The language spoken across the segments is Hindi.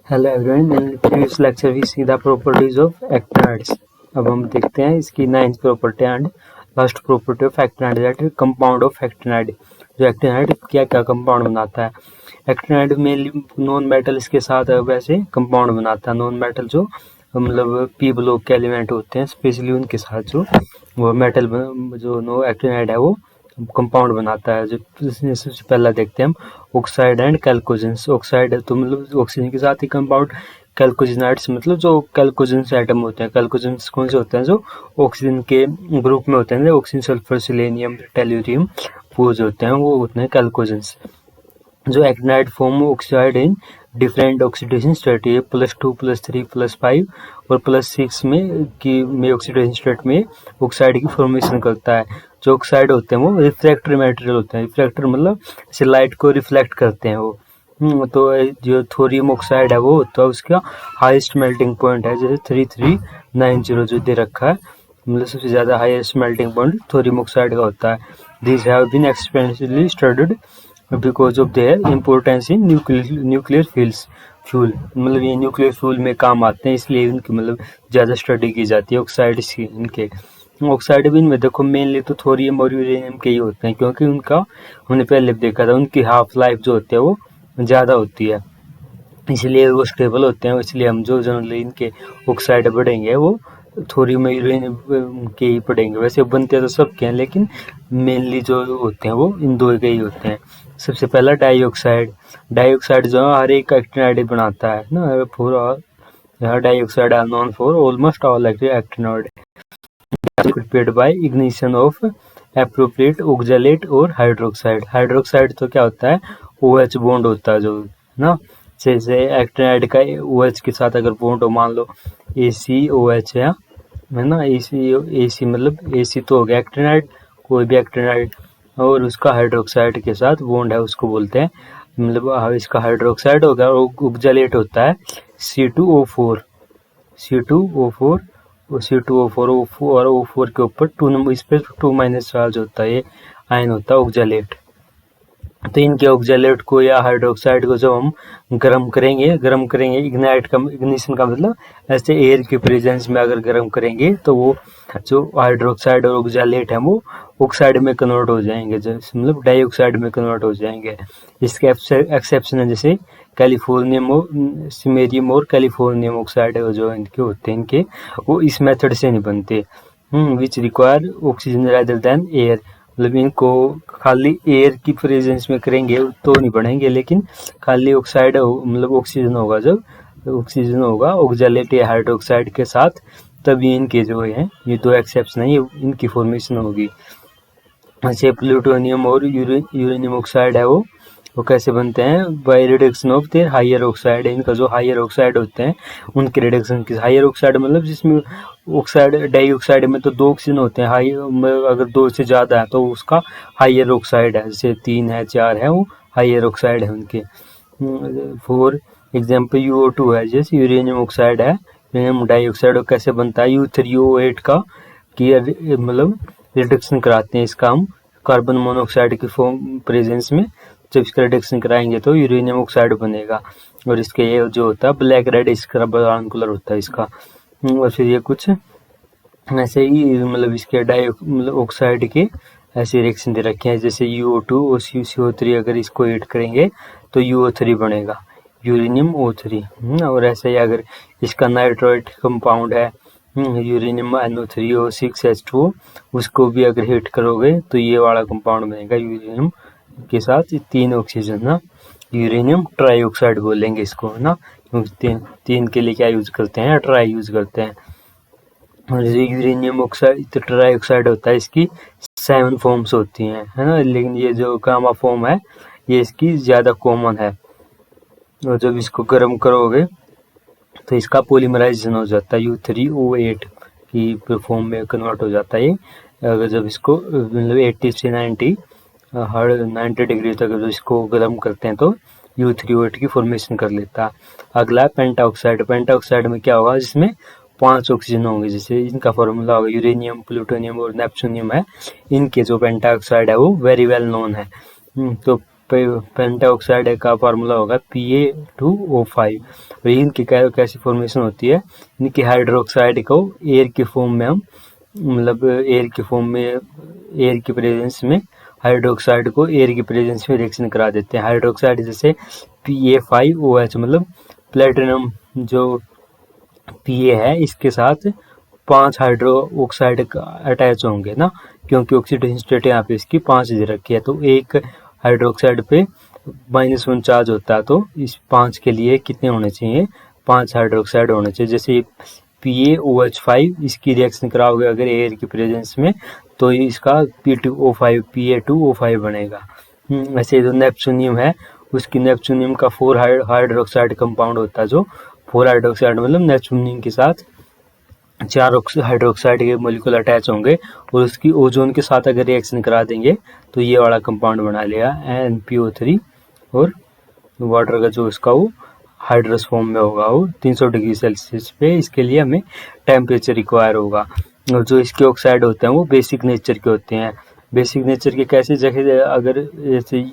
Hello everyone, in previous lecture we see the properties of actinides. अब हम देखते हैं इसकी 9th property and last property of actinide, that is compound of actinide. जो एक्टिनाइड क्या क्या कंपाउंड बनाता है। एक्टिनाइड मेनली नॉन मेटल्स के साथ वैसे कंपाउंड बनाता है। नॉन मेटल जो मतलब पी ब्लॉक के एलिमेंट होते हैं, स्पेशली उनके साथ जो वो मेटल जो नो एक्टिनाइड है वो कंपाउंड बनाता है। जो सबसे पहला देखते हैं हम ऑक्साइड एंड कैल्कोजेंस। ऑक्साइड तो मतलब ऑक्सीजन के साथ ही कंपाउंड, कैल्कोजेनाइड्स मतलब जो कैल्कोजेंस एटम होते हैं। कैल्कोजेंस कौन से होते हैं? जो ऑक्सीजन के ग्रुप में होते हैं, ऑक्सीजन, सल्फर, सेलेनियम, टेल्यूरियम, वो जो होते हैं वो होते हैं कैल्कोजेंस। जो actinide form oxide in different oxidation state, ये +2 +3 +5 और +6 में ऑक्सीडेशन स्टेट में ऑक्साइड की फॉर्मेशन करता है। जो ऑक्साइड होते हैं वो रिफ्रैक्टरी मटेरियल होते हैं। रिफ्रैक्टर मतलब जैसे लाइट को रिफ्लेक्ट करते हैं वो। तो जो थोरियम ऑक्साइड है वो होता है, उसका हाईएस्ट मेल्टिंग पॉइंट है, जैसे 3390 जो दे रखा है, मतलब सबसे ज़्यादा highest melting point thorium oxide का होता है। This have been expensively studied because of their importance in nuclear fuel, मतलब ये न्यूक्लियर फ्यूल में काम आते हैं, इसलिए इनकी मतलब ज़्यादा स्टडी की जाती है ऑक्साइड की। इनके ऑक्साइड भी इनमें देखो मेनली तो थोरियम और यूरेनियम के ही होते हैं, क्योंकि उनका हमने पहले देखा था उनकी हाफ लाइफ जो होती है वो ज़्यादा होती है, इसलिए वो स्टेबल होते हैं। इसलिए हम जो जनरली इनके ऑक्साइड पढ़ेंगे वो थोरियम और यूरेनियम के ही पढ़ेंगे। वैसे बनते तो सब के हैं, लेकिन मेनली जो होते हैं वो इन दो के ही होते हैं। सबसे पहला डाइऑक्साइड। डाइऑक्साइड जो है हर एक एक्टिनाइड बनाता है ना, पूरा dioxide are known for almost all actinide prepared by ignition of appropriate oxalate और हाइड्रोक्साइड। हाइड्रोक्साइड तो क्या होता है? OH बॉन्ड होता है जो ना, जैसे एक्टिनाइड का OH के साथ अगर बॉन्ड हो, मान लो ACOH है ना, AC मतलब AC तो हो गया एक्टिनाइड, कोई भी एक्टिनाइड, और उसका हाइड्रोक्साइड के साथ बॉन्ड है उसको बोलते हैं, मतलब इसका हाइड्रोक्साइड हो गया, और ऑक्सैलेट होता है C2O4 और O4 के ऊपर 2 नंबर, इस पे 2- चार्ज होता है, ये आयन होता है ऑक्सैलेट। तो इनके ऑक्सैलेट को या हाइड्रोक्साइड को जब हम गर्म करेंगे इग्निशन का मतलब ऐसे एयर के प्रेजेंस में अगर गर्म करेंगे तो वो जो हाइड्रोक्साइड और ऑक्सैलेट है वो ऑक्साइड में कन्वर्ट हो जाएंगे, जैसे मतलब डाइऑक्साइड में कन्वर्ट हो जाएंगे। इसके एक्सेप्शन है जैसे सिमेरियम और कैलिफोर्नियम ऑक्साइड जो इनके होते हैं, इनके वो इस मेथड से नहीं बनते, which require oxygen rather than air. मतलब इनको खाली एयर की प्रेजेंस में करेंगे तो नहीं बनेंगे, लेकिन खाली ऑक्साइड मतलब ऑक्सीजन होगा ऑक्सैलेट या हाइड्रोक्साइड के साथ, तभी इनके जो है ये दो एक्सेप्शन है, ये इनकी फॉर्मेशन होगी। जैसे प्लूटोनियम और यूरेनियम ऑक्साइड है वो कैसे बनते हैं? By reduction of their higher oxide. इनका जो हायर ऑक्साइड होते हैं उनके रिडक्शन की, हायर ऑक्साइड मतलब जिसमें ऑक्साइड, डाइऑक्साइड में तो 2 ऑक्सीजन होते हैं, हाई अगर 2 से ज़्यादा है तो उसका हायर ऑक्साइड है, जैसे 3 है 4 है वो हायर ऑक्साइड है उनके। फॉर एग्जाम्पल UO2 है, जैसे यूरेनियम ऑक्साइड है, यूरेनियम डाइऑक्साइड कैसे बनता है? U3O8 का की मतलब रिडक्शन कराते हैं इसका हम कार्बन मोनोऑक्साइड की फॉर्म प्रेजेंस में, जब इसका रिडक्शन कराएंगे तो यूरेनियम ऑक्साइड बनेगा, और इसके ये जो होता है ब्लैक रेड इसका ब्राउन कलर होता है इसका। और फिर ये कुछ ऐसे ही मतलब इसके मतलब ऑक्साइड के ऐसे रिएक्शन दे रखे हैं, जैसे UO2 और CO3 अगर इसको ऐड करेंगे तो UO3 बनेगा, यूरेनियम O3। और ऐसे ही अगर इसका नाइट्रोइड कंपाउंड है यूरेनियम NO3O6H2O, उसको भी अगर हीट करोगे तो ये वाला कंपाउंड बनेगा यूरेनियम के साथ 3 ऑक्सीजन ना, यूरेनियम ट्राईऑक्साइड बोलेंगे इसको ना, क्योंकि तीन के लिए क्या यूज करते हैं? ट्राई यूज करते हैं। और यूरेनियम ऑक्साइड तो ट्राईऑक्साइड होता है, इसकी 7 फॉर्म्स होती हैं है ना, लेकिन ये जो गामा फॉर्म है ये इसकी ज़्यादा कॉमन है, और जब इसको गर्म करोगे तो इसका पॉलीमराइजेशन हो जाता है, U3O8 की फॉर्म में कन्वर्ट हो जाता है ये। अगर जब इसको मतलब 80 से 90 हर 90 डिग्री तक जब इसको गर्म करते हैं तो U3O8 की फॉर्मेशन कर लेता है। अगला है पेंटाऑक्साइड। पेंटाऑक्साइड में क्या होगा? जिसमें 5 ऑक्सीजन होंगे, जैसे इनका फॉर्मूला होगा यूरेनियम, प्लूटोनियम और नेप्टूनियम है, इनके जो पेंटाऑक्साइड है वो वेरी वेल नोन है। तो पेंटाऑक्साइड का फार्मूला होगा Pa2O5। और इनकी कैसी फॉर्मेशन होती है, इनकी हाइड्रोक्साइड को एयर की फॉर्म में हम मतलब एयर की प्रेजेंस में हाइड्रोक्साइड को एयर की प्रेजेंस में रिएक्शन करा देते हैं। हाइड्रोक्साइड जैसे Pa5OH मतलब प्लेटिनम जो Pa है इसके साथ 5 हाइड्रो ऑक्साइड अटैच होंगे ना, क्योंकि ऑक्सीडेशन स्टेट यहाँ पे इसकी 5 दे रखी है, तो एक हाइड्रोक्साइड पे -1 चार्ज होता है, तो इस 5 के लिए कितने होने चाहिए, 5 हाइड्रोक्साइड होने चाहिए। जैसे PaOH5 इसकी रिएक्शन कराओगे अगर एयर की प्रेजेंस में, तो इसका Pa2O5 बनेगा। ऐसे जो नेपचुनियम है उसकी नेपचुनियम का 4 हाइड्रोक्साइड कंपाउंड होता है, जो 4 हाइड्रोक्साइड मतलब नेपचुनियम के साथ 4 हाइड्रोक्साइड के मॉलिक्यूल अटैच होंगे, और उसकी ओजोन के साथ अगर रिएक्शन करा देंगे तो ये वाला कंपाउंड बना लिया NPO3, और वाटर का जो इसका वो हाइड्रस फॉर्म में होगा वो 300 डिग्री सेल्सियस पे। इसके लिए हमें टेम्परेचर रिक्वायर होगा। और जो इसके ऑक्साइड होते हैं वो बेसिक नेचर के होते हैं। बेसिक नेचर के कैसे, जैसे अगर जैसे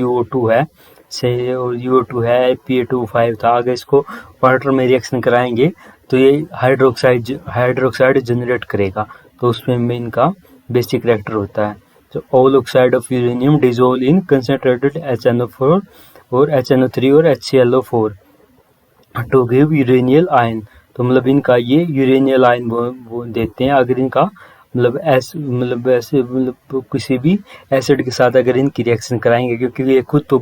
UO2 है UO2 है, Pa2O5 था, अगर इसको वाटर में रिएक्शन कराएंगे तो ये हाइड्रोक्साइड जनरेट करेगा, तो उसमें इनका बेसिक रिएक्टर होता है। तो all oxide of uranium dissolve in concentrated HNO4 और HNO3 और HClO4 टू गिव यूरेनियल आयन। तो मतलब इनका ये यूरेनियल आयन वो देते हैं अगर इनका मतलब किसी भी एसिड के साथ अगर इनकी रिएक्शन कराएंगे, क्योंकि ये खुद तो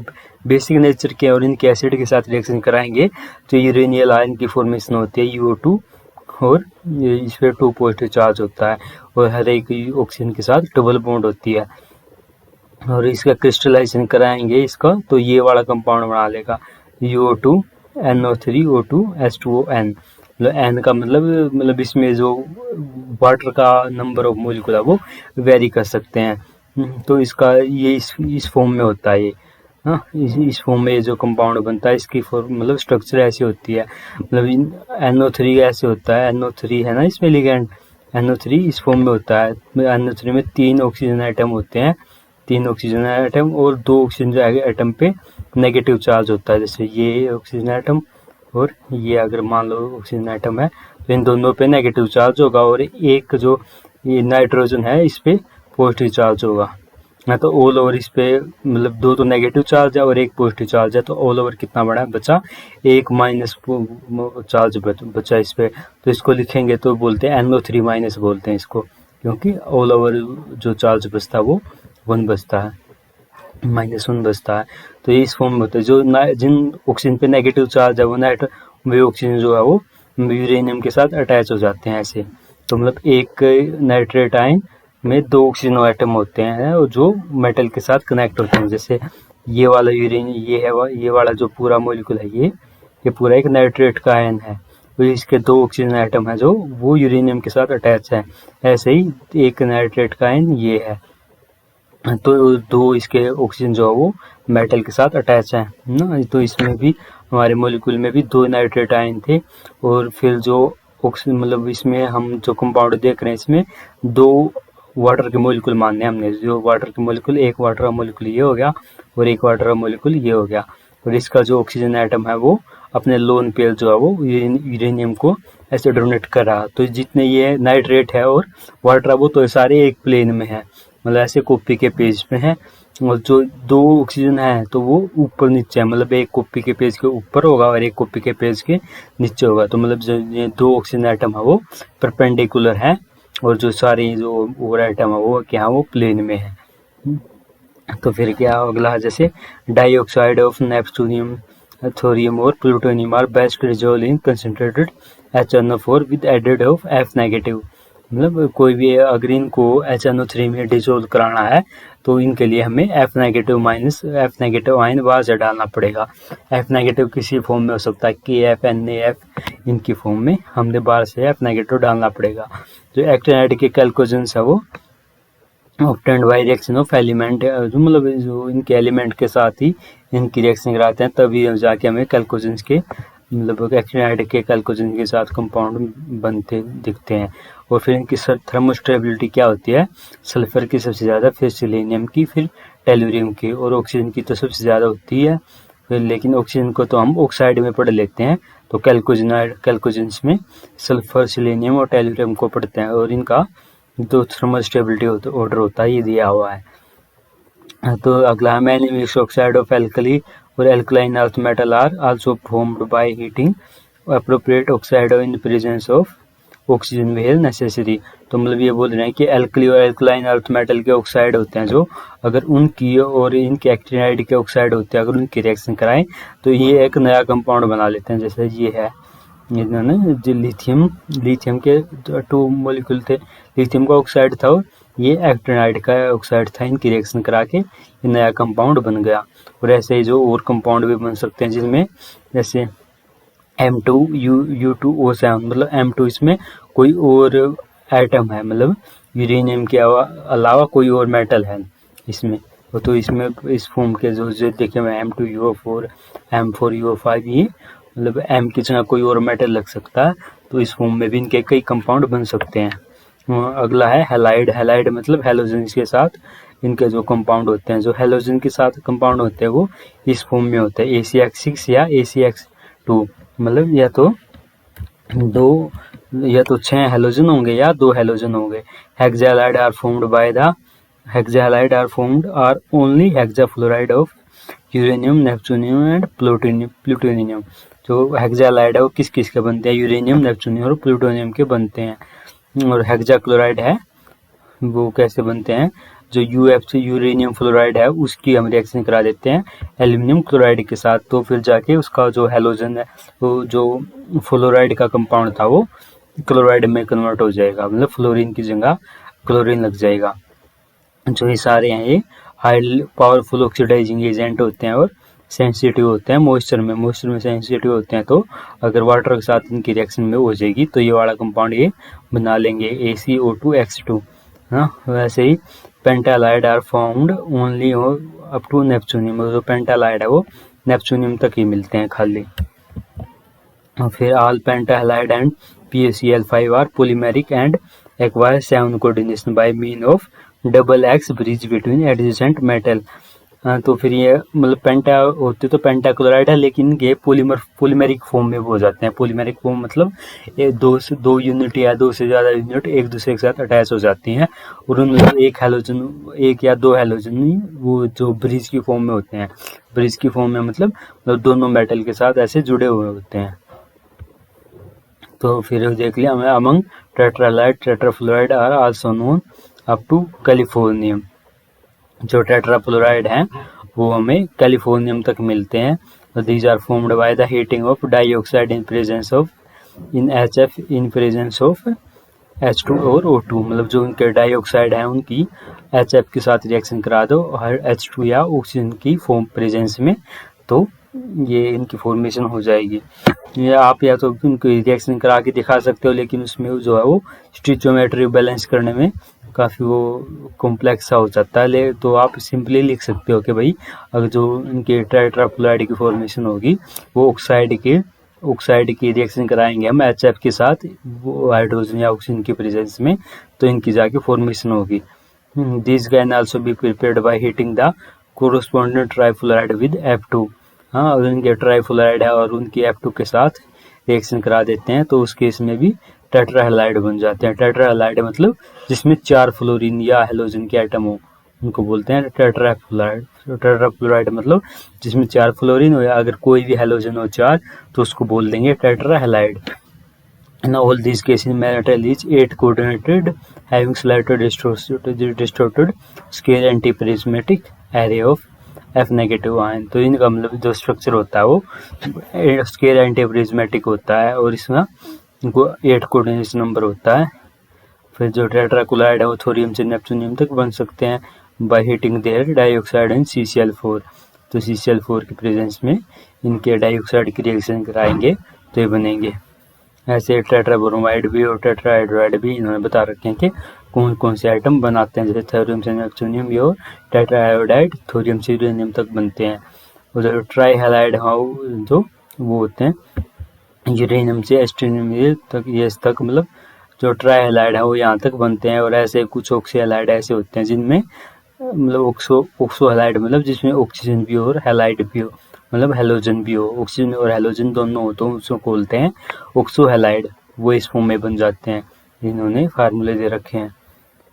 बेसिक नेचर के और इनके एसिड के साथ रिएक्शन कराएंगे तो यूरेनियल आयन की फॉर्मेशन होती है UO2, और इस पर 2 पॉजिटिव चार्ज होता है, और हर एक ऑक्सीजन के साथ डबल बॉन्ड होती है। और इसका क्रिस्टलाइजेशन कराएंगे इसका, तो ये वाला कंपाउंड बना लेगा UO2 NO3O2 H2ON। मतलब N का मतलब इसमें जो वाटर का नंबर ऑफ मॉलिक्यूल है वो वेरी कर सकते हैं। तो इसका ये इस फॉर्म में होता है, ये इस फॉर्म में जो कंपाउंड बनता है इसकी मतलब स्ट्रक्चर ऐसी होती है, मतलब NO3 ऐसे होता है, NO3 है ना इसमें लिगेंड, NO3 इस फॉर्म में होता है। NO3 में 3 ऑक्सीजन एटम होते हैं, 3 ऑक्सीजन एटम और 2 ऑक्सीजन एटम पे नेगेटिव चार्ज होता है। जैसे ये ऑक्सीजन एटम और ये अगर मान लो ऑक्सीजन एटम है तो इन दोनों पे नेगेटिव चार्ज होगा, और एक जो ये नाइट्रोजन है इस पे पॉजिटिव चार्ज होगा। तो ऑल ओवर इस पे मतलब 2 तो नेगेटिव चार्ज है और 1 पॉजिटिव चार्ज है, तो ऑल ओवर कितना बड़ा बचा, 1 माइनस चार्ज बचा इस पे। तो इसको लिखेंगे तो बोलते हैं NO3 माइनस बोलते हैं इसको, क्योंकि ऑल ओवर जो चार्ज बचता है वो 1 बचता है, -1 बचता है। तो ये इस फॉर्म में होता है। जो जिन ऑक्सीजन पे नेगेटिव चार्ज है वो ऑक्सीजन जो है वो यूरेनियम के साथ अटैच हो जाते हैं ऐसे। तो मतलब एक नाइट्रेट आयन में 2 ऑक्सीजन एटम होते हैं और जो मेटल के साथ कनेक्ट होते हैं। जैसे ये वाला यूरेनियम ये वाला जो पूरा मॉलिक्यूल है ये पूरा एक नाइट्रेट का आयन है, तो इसके 2 ऑक्सीजन एटम है जो वो यूरेनियम के साथ अटैच है। ऐसे ही एक नाइट्रेट का आयन ये है, तो 2 इसके ऑक्सीजन जो है वो मेटल के साथ अटैच है ना। तो इसमें भी हमारे मॉलिक्यूल में भी 2 नाइट्रेट आयन थे, और फिर जो ऑक्सीजन मतलब इसमें हम जो कंपाउंड देख रहे हैं इसमें 2 वाटर के मॉलिक्यूल मानने हैं हमने। जो वाटर के मॉलिक्यूल, एक वाटर का मॉलिक्यूल ये हो गया और एक वाटर का मॉलिक्यूल ये हो गया, और इसका जो ऑक्सीजन एटम है वो अपने लोन पेयर जो है वो यूरेनियम को ऐसे डोनेट कर रहा। तो जितने ये नाइट्रेट है और वाटर है वो तो सारे एक प्लेन में है, मतलब ऐसे कॉपी के पेज पे है, और जो 2 ऑक्सीजन है तो वो ऊपर नीचे है, मतलब एक कॉपी के पेज के ऊपर होगा और एक कॉपी के पेज के नीचे होगा। तो मतलब जो ये 2 ऑक्सीजन आइटम है वो परपेंडिकुलर है, और जो सारे जो और आइटम है वो क्या है वो प्लेन में है। तो फिर क्या अगला, जैसे डाइऑक्साइड ऑफ नेपच्यूनियम, थोरियम और plutonium are best resolve in concentrated HNO4 with added of F negative. मतलब कोई भी अगर इनको HNO3 में डिजोल्व कराना है तो इनके लिए हमें F नेगेटिव आयन बाहर से डालना पड़ेगा। F नेगेटिव किसी फॉर्म में हो सकता है, KF NaF इनकी फॉर्म में हमने बाहर से F नेगेटिव डालना पड़ेगा। जो एक्टिनाइड के कैल्कोजेंस है वो obtained by reaction of element, जो मतलब जो इनके एलिमेंट के साथ ही इनकी रिएक्शन कराते हैं तभी जाके हमें कैल्कोजेंस के मतलब एक्टिनाइड के कैल्कोजेन के साथ कंपाउंड बनते दिखते हैं। और फिर इनकी थर्मोस्टेबिलिटी क्या होती है, सल्फर की सबसे ज़्यादा, फिर सिलेनियम की, फिर टेलुरियम की, और ऑक्सीजन की तो सबसे ज़्यादा होती है। फिर लेकिन ऑक्सीजन को तो हम ऑक्साइड में पढ़ लेते हैं, तो कैल्कोजेंस में सल्फर, सेलेनियम और टेलुरियम को पढ़ते हैं, और इनका जो थर्मल स्टेबिलिटी ऑर्डर होता है ये दिया हुआ है। तो अगला है many mix oxide of alkali और alkaline earth metal are also formed by heating appropriate oxide in presence of oxygen where necessary. तो मतलब ये बोल रहे हैं कि एल्कली और एल्कलाइन अर्थ मेटल के ऑक्साइड होते हैं जो, अगर उनकी और इनके एक्टिनाइड के ऑक्साइड होते हैं, अगर उनकी रिएक्शन कराएं तो ये एक नया कंपाउंड बना लेते हैं। जैसे ये है, इन्होंने जो लिथियम के 2 मॉलिक्यूल थे, लिथियम का ऑक्साइड था और ये एक्टिनाइड का ऑक्साइड था, इनकी रिएक्शन करा के ये नया कंपाउंड बन गया। और ऐसे ही जो और कंपाउंड भी बन सकते हैं, जिसमें जैसे M2U2O7, मतलब M2 इसमें कोई और एटम है, मतलब यूरेनियम के अलावा कोई और मेटल है इसमें, तो इसमें इस फॉर्म के जो देखिए मैं M2UO4, M4UO5, ये मतलब M की जगह कोई और मेटल लग सकता है, तो इस फॉर्म में भी इनके कई कंपाउंड बन सकते हैं। अगला है हैलाइड। हैलाइड मतलब हैलोजन के साथ इनके जो कंपाउंड होते हैं, जो हैलोजन के साथ कंपाउंड होते हैं वो इस फॉर्म में होते हैं, ACX6 या ACX2, मतलब या तो 6 हैलोजन होंगे या 2 हैलोजन होंगे। Hexahalide are formed are only hexafluoride of uranium, neptunium and plutonium. जो हेक्साहैलाइड है वो किस किस के बनते हैं, यूरेनियम, नेपच्यूनियम और प्लूटोनियम के बनते हैं। और हेक्साक्लोराइड है वो कैसे बनते हैं, जो UF से यूरेनियम फ्लोराइड है उसकी हम रिएक्शन करा देते हैं एल्यूमिनियम क्लोराइड के साथ, तो फिर जाके उसका जो हैलोजन है, वो जो फ्लोराइड का कंपाउंड था वो क्लोराइड में कन्वर्ट हो जाएगा, मतलब फ्लोरीन की जगह क्लोरीन लग जाएगा। जो ये सारे हैं ये हाई पावरफुल ऑक्सीडाइजिंग एजेंट होते हैं और सेंसिटिव होते हैं मॉइस्चर में सेंसिटिव होते हैं, तो अगर वाटर के साथ इनकी रिएक्शन में हो जाएगी तो ये वाला कंपाउंड ये बना लेंगे ACO2X2। हाँ, वैसे ही pentahalide are found only up to neptunium, जो पेंटालाइड है वो नेपच्यूनियम तक ही मिलते हैं खाली। और फिर all pentahalide and PaCl5 are polymeric and acquire 7 coordination by mean of double x bridge between adjacent metal. तो फिर ये मतलब पेंटा होते तो पेंटाक्लोराइड है, लेकिन ये पॉलीमेरिक फॉर्म में हो जाते हैं। पॉलीमेरिक फॉर्म मतलब ये 2 यूनिट या 2 से ज़्यादा यूनिट एक दूसरे के साथ अटैच हो जाती हैं, और उनमें एक या 2 हैलोजन वो जो ब्रिज की फॉर्म में होते हैं। ब्रिज की फॉर्म में मतलब दोनों मेटल के साथ ऐसे जुड़े हुए होते हैं। तो फिर देख लिया हमें among tetrahalide tetrafluoride are also known up to californium. जो टेट्राफ्लोराइड हैं वो हमें कैलिफोर्नियम तक मिलते हैं। तो these are formed by the heating of dioxide in presence of HF in presence of H2 और O2, मतलब जो उनके डाइऑक्साइड हैं उनकी HF के साथ रिएक्शन करा दो हर H2 या ऑक्सीजन की फॉर्म प्रेजेंस में, तो ये इनकी फॉर्मेशन हो जाएगी। ये आप या तो उनकी रिएक्शन करा के दिखा सकते हो, लेकिन उसमें जो है वो स्टिचोमेट्री बैलेंस करने में काफ़ी वो कॉम्प्लेक्स सा हो जाता है। तो आप सिंपली लिख सकते हो कि भाई अगर जो इनके टेट्राफ्लोराइड की फॉर्मेशन होगी वो ऑक्साइड की रिएक्शन कराएंगे हम HF के साथ, वो हाइड्रोजन या ऑक्सीजन की प्रेजेंस में, तो इनकी जाके फॉर्मेशन होगी। This can also be prepared by heating the corresponding trifluoride with F2। हाँ, अगर इनके ट्राइफ्लोराइड है और उनकी F2 के साथ रिएक्शन करा देते हैं तो उस केस में भी टेट्राहैलाइड बन जाते हैं। टेट्राहैलाइड मतलब जिसमें 4 फ्लोरीन या हैलोजन के एटम हो, उनको बोलते हैं टेट्राफ्लोराइड। टेट्राफ्लोराइड मतलब जिसमें 4 फ्लोरीन हो या अगर कोई भी हैलोजन हो 4, तो उसको बोल देंगे टेट्राहैलाइड। In all these cases, metal is 8 coordinated, having slightly distorted scale anti-prismatic array of F negative ion. तो इनका मतलब जो स्ट्रक्चर होता है वो स्केल एंटीप्रिज्मेटिक होता है, और इसमें इनको 8 कोऑर्डिनेशन नंबर होता है। फिर जो टेट्राक्लोराइड है वो थोरियम से नेपच्यूनियम तक बन सकते हैं by heating their dioxide and CCl4। तो CCl4 की प्रेजेंस में इनके डाइऑक्साइड की रिएक्शन कराएंगे तो ये बनेंगे। ऐसे टेट्राब्रोमाइड भी और टेट्राहाइड्राइड भी इन्होंने बता रखे हैं कि कौन कौन से आइटम बनाते हैं। जैसे थोरियम से नेपच्यूनियम और टेट्राहाइड्राइड थोरियम से यूरेनियम तक बनते हैं। उधर ट्राइहैलाइड जो वो होते हैं यूरेनियम से एस्ट्रोनियम तक, ये तक मतलब जो ट्राइहैलाइड है वो यहाँ तक बनते हैं। और ऐसे कुछ ऑक्सीहैलाइड ऐसे होते हैं जिनमें मतलब ऑक्सो हैलाइड मतलब जिसमें ऑक्सीजन भी हो और हैलाइड भी हो, मतलब हैलोजन भी हो, ऑक्सीजन और हैलोजन दोनों हो तो उसको बोलते हैं ऑक्सो हैलाइड। वो इस फॉर्म में बन जाते हैं। इन्होंने फार्मूले दे रखे हैं।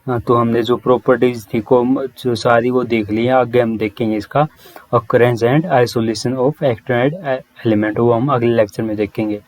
हाँ, तो हमने जो प्रॉपर्टीज थी को जो सारी वो देख ली है। आगे हम देखेंगे इसका occurrence and isolation of actinide element, वो हम अगले लेक्चर में देखेंगे।